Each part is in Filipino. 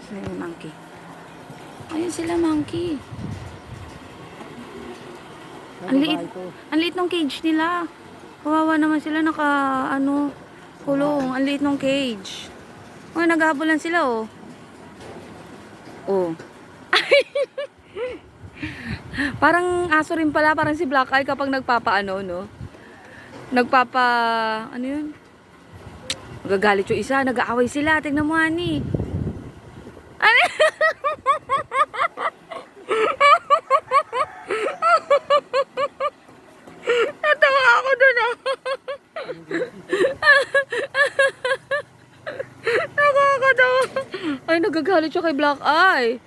Sila yung monkey. Ayun sila, monkey. Ang liit ng cage nila. Kawawa naman sila kulong. Ang liit ng cage. Oh, naghahabulan sila, oh. Oh. Parang aso rin pala, parang si Black Eye kapag no? Ano yun? Magagalit yung isa, nag-aaway sila. Tingnan mo, Ani. Ano? Natawa ako dun, ah. Nakakatawa. Ay, nagagalit siya kay Black Eye.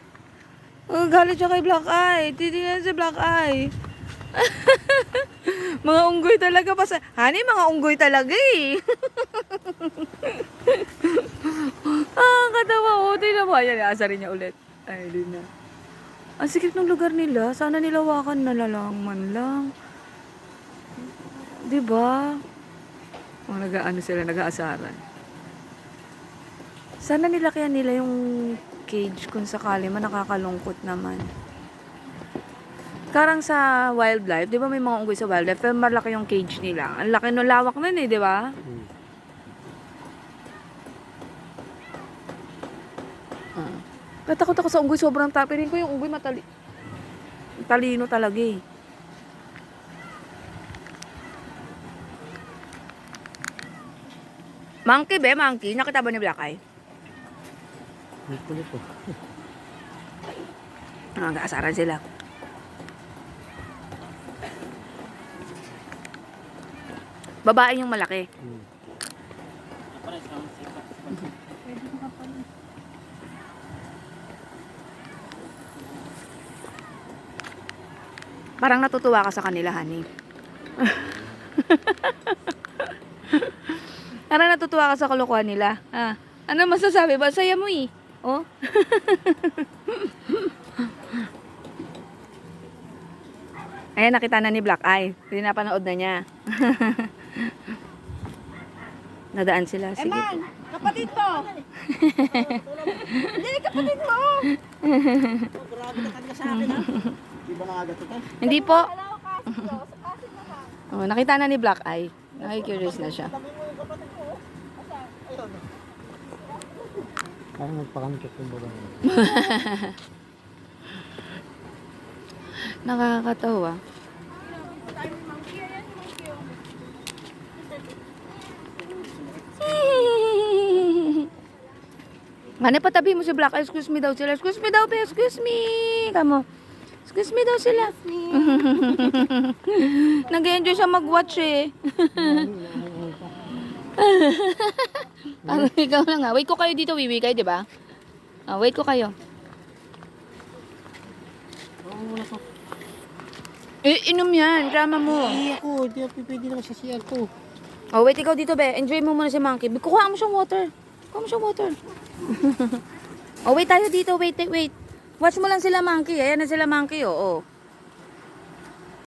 Nagagalit siya kay Black Eye. Titingnan si Black Eye. Mga unggoy talaga pa sa... Honey, mga unggoy talaga eh. Katawa ko. Tingnan mo. Ayan, aasarin niya ulit. Ay, di na. Ang sikip ng lugar nila. Sana nilawakan na lang man lang. Diba? Oh, nag-aasaran. Sana nilakyan nila yung cage kung sakali man, nakakalungkot naman. Karang sa wildlife, di ba may mga unggoy sa wildlife, pero malaki yung cage nila. Ang laki ng lawak nun eh, di ba? Natakot ako sa unggoy, sobrang tapirin ko yung unggoy talino talaga eh. Monkey be, monkey. Nakita ba ni Black Eye? Kulit po. Nag-aasaran sila. Babae yung malaki. Parang natutuwa ka sa kanila, honey. Parang natutuwa ka sa kalokohan nila. Ano masasabi ba? Saya mo eh. Oh. Ayan, nakita na ni Black Eye. Pinapanood na niya. Nadaan sila. Sige. Eman, kapatid mo! Hindi, kapatid mo! Grabe ka talaga sa akin, ha? Di ba nakagatutan? Hindi po. Alam ko kasi ko, sa kasi na lang. Oh, nakita na ni Black Eye. Nakikurious na siya. Sabi mo yung kapatid ko, oh. Ayun. Parang nagpakamikot yung babae. Nakakatawa. Mane, patabi mo si Black Eye. Excuse me daw sila. Excuse me daw, be. Excuse me. Kamo. Excuse me daw sila. Nag-enjoy siya mag-watch eh. Ikaw lang nga. Wait ko kayo dito, Wiwi kayo, di ba? Wait ko kayo. Inom yan. Drama mo. Hindi ako, di ako pwede naman sa CR ko. Wait, ikaw dito, be. Enjoy mo muna si Monkey. Kukuha mo siyang water. Kukuha mo siyang water. Wait tayo dito. Wait. Watch mo lang sila, Monkey. Ayan na sila, Monkey, oh.